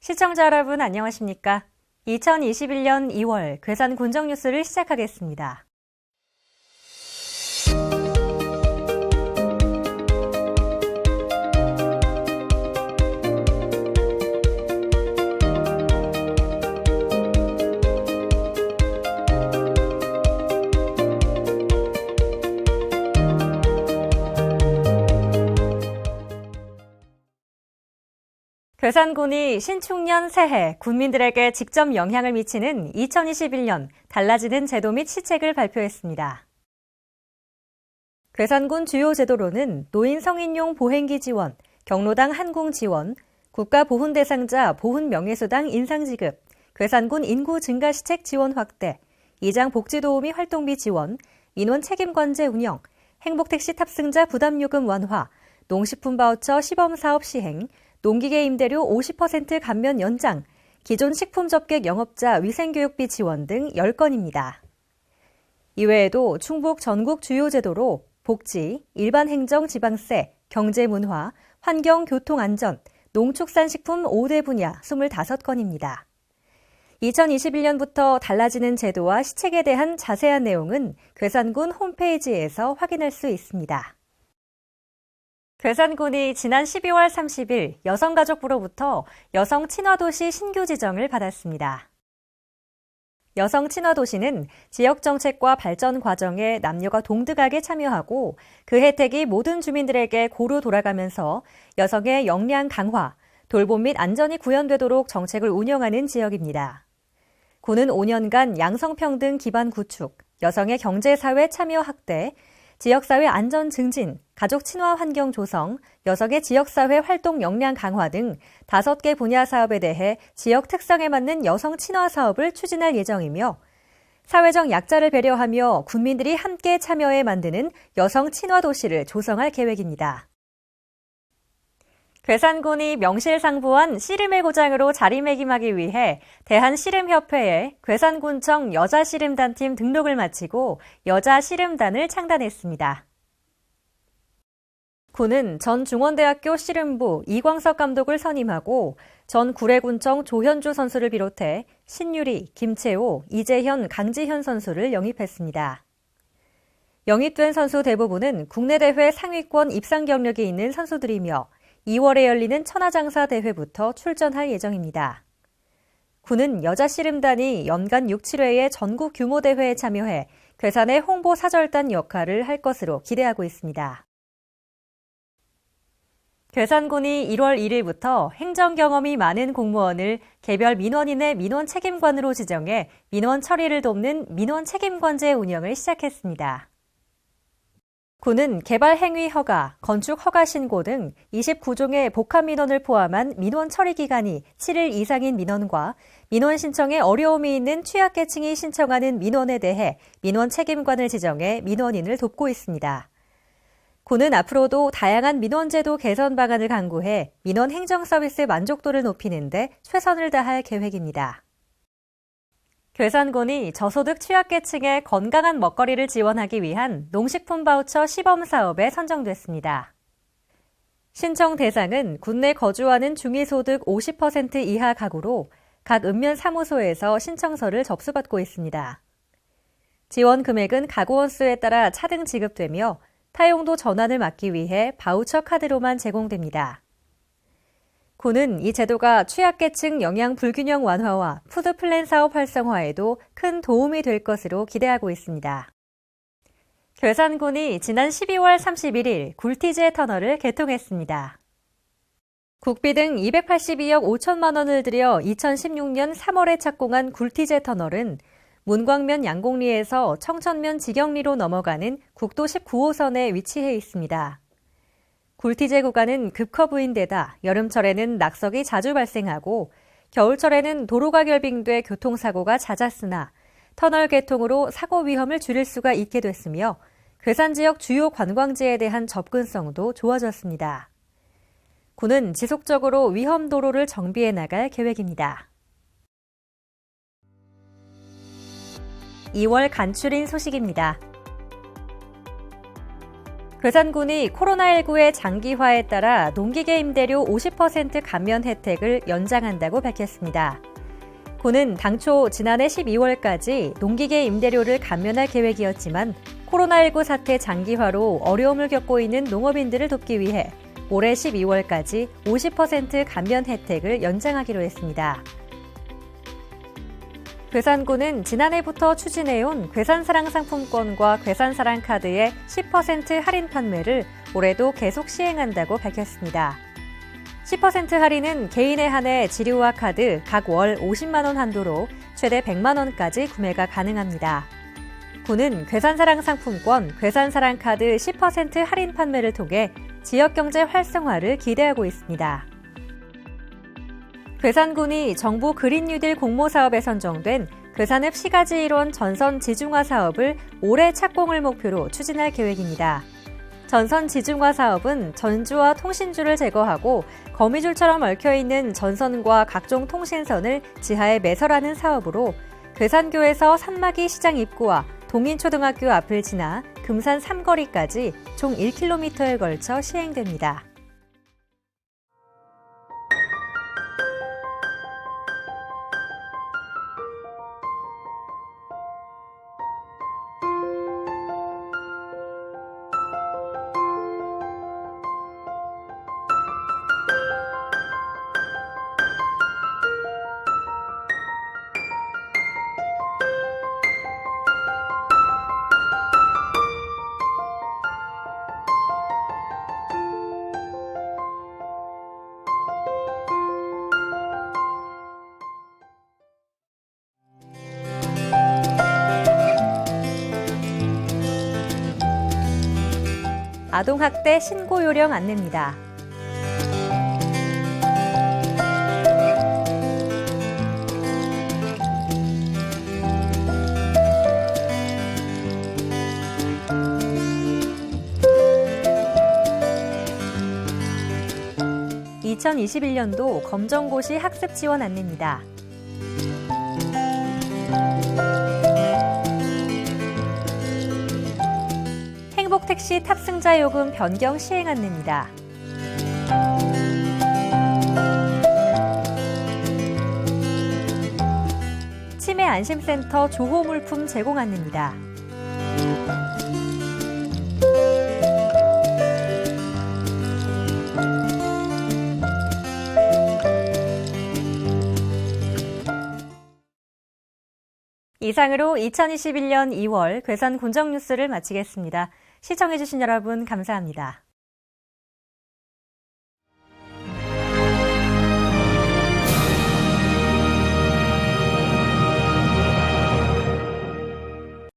시청자 여러분 안녕하십니까? 2021년 2월 괴산 군정 뉴스를 시작하겠습니다. 괴산군이 신축년 새해 군민들에게 직접 영향을 미치는 2021년 달라지는 제도 및 시책을 발표했습니다. 괴산군 주요 제도로는 노인 성인용 보행기 지원, 경로당 한궁 지원, 국가보훈대상자 보훈명예수당 인상지급, 괴산군 인구 증가 시책 지원 확대, 이장 복지도우미 활동비 지원, 민원 책임관제 운영, 행복택시 탑승자 부담요금 완화, 농식품 바우처 시범사업 시행, 농기계 임대료 50% 감면 연장, 기존 식품 접객 영업자 위생교육비 지원 등 10건입니다. 이외에도 충북 전국 주요 제도로 복지, 일반행정 지방세, 경제문화, 환경, 교통, 안전, 농축산식품 5대 분야 25건입니다. 2021년부터 달라지는 제도와 시책에 대한 자세한 내용은 괴산군 홈페이지에서 확인할 수 있습니다. 괴산군이 지난 12월 30일 여성가족부로부터 여성친화도시 신규 지정을 받았습니다. 여성친화도시는 지역정책과 발전 과정에 남녀가 동등하게 참여하고 그 혜택이 모든 주민들에게 고루 돌아가면서 여성의 역량 강화, 돌봄 및 안전이 구현되도록 정책을 운영하는 지역입니다. 군은 5년간 양성평등 기반 구축, 여성의 경제사회 참여 확대, 지역사회 안전 증진, 가족 친화 환경 조성, 여성의 지역사회 활동 역량 강화 등 5개 분야 사업에 대해 지역 특성에 맞는 여성 친화 사업을 추진할 예정이며 사회적 약자를 배려하며 군민들이 함께 참여해 만드는 여성 친화 도시를 조성할 계획입니다. 괴산군이 명실상부한 씨름의 고장으로 자리매김하기 위해 대한씨름협회에 괴산군청 여자씨름단팀 등록을 마치고 여자씨름단을 창단했습니다. 군은 전 중원대학교 씨름부 이광석 감독을 선임하고 전 구례군청 조현주 선수를 비롯해 신유리, 김채호, 이재현, 강지현 선수를 영입했습니다. 영입된 선수 대부분은 국내 대회 상위권 입상 경력이 있는 선수들이며 2월에 열리는 천하장사 대회부터 출전할 예정입니다. 군은 여자씨름단이 연간 6, 7회의 전국 규모 대회에 참여해 괴산의 홍보 사절단 역할을 할 것으로 기대하고 있습니다. 괴산군이 1월 1일부터 행정 경험이 많은 공무원을 개별 민원인의 민원 책임관으로 지정해 민원 처리를 돕는 민원 책임관제 운영을 시작했습니다. 군은 개발 행위 허가, 건축 허가 신고 등 29종의 복합 민원을 포함한 민원 처리 기간이 7일 이상인 민원과 민원 신청에 어려움이 있는 취약계층이 신청하는 민원에 대해 민원 책임관을 지정해 민원인을 돕고 있습니다. 군은 앞으로도 다양한 민원제도 개선 방안을 강구해 민원 행정 서비스 만족도를 높이는 데 최선을 다할 계획입니다. 괴산군이 저소득 취약계층의 건강한 먹거리를 지원하기 위한 농식품 바우처 시범 사업에 선정됐습니다. 신청 대상은 군 내 거주하는 중위소득 50% 이하 가구로 각 읍면 사무소에서 신청서를 접수받고 있습니다. 지원 금액은 가구 원수에 따라 차등 지급되며 타용도 전환을 막기 위해 바우처 카드로만 제공됩니다. 군은 이 제도가 취약계층 영양 불균형 완화와 푸드플랜 사업 활성화에도 큰 도움이 될 것으로 기대하고 있습니다. 괴산군이 지난 12월 31일 굴티제 터널을 개통했습니다. 국비 등 282억 5천만 원을 들여 2016년 3월에 착공한 굴티제 터널은 문광면 양곡리에서 청천면 지경리로 넘어가는 국도 19호선에 위치해 있습니다. 굴티제 구간은 급커브인 데다 여름철에는 낙석이 자주 발생하고 겨울철에는 도로가 결빙돼 교통사고가 잦았으나 터널 개통으로 사고 위험을 줄일 수가 있게 됐으며 괴산 지역 주요 관광지에 대한 접근성도 좋아졌습니다. 군은 지속적으로 위험 도로를 정비해 나갈 계획입니다. 2월 간추린 소식입니다. 괴산군이 코로나19의 장기화에 따라 농기계 임대료 50% 감면 혜택을 연장한다고 밝혔습니다. 군은 당초 지난해 12월까지 농기계 임대료를 감면할 계획이었지만 코로나19 사태 장기화로 어려움을 겪고 있는 농업인들을 돕기 위해 올해 12월까지 50% 감면 혜택을 연장하기로 했습니다. 괴산군은 지난해부터 추진해온 괴산사랑 상품권과 괴산사랑 카드의 10% 할인 판매를 올해도 계속 시행한다고 밝혔습니다. 10% 할인은 개인에 한해 지류와 카드 각 월 50만 원 한도로 최대 100만 원까지 구매가 가능합니다. 군은 괴산사랑 상품권, 괴산사랑 카드 10% 할인 판매를 통해 지역경제 활성화를 기대하고 있습니다. 괴산군이 정부 그린 뉴딜 공모 사업에 선정된 괴산읍 시가지 일원 전선 지중화 사업을 올해 착공을 목표로 추진할 계획입니다. 전선 지중화 사업은 전주와 통신줄을 제거하고 거미줄처럼 얽혀있는 전선과 각종 통신선을 지하에 매설하는 사업으로 괴산교에서 산마기 시장 입구와 동인초등학교 앞을 지나 금산 삼거리까지 총 1km에 걸쳐 시행됩니다. 아동학대 신고 요령 안내입니다. (2021년도) 검정고시 학습 지원 안내입니다. 택시 탑승자 요금 변경 시행 안내입니다. 치매 안심센터 조호 물품 제공 안내입니다. 이상으로 2021년 2월 괴산 군정 뉴스를 마치겠습니다. 시청해주신 여러분 감사합니다.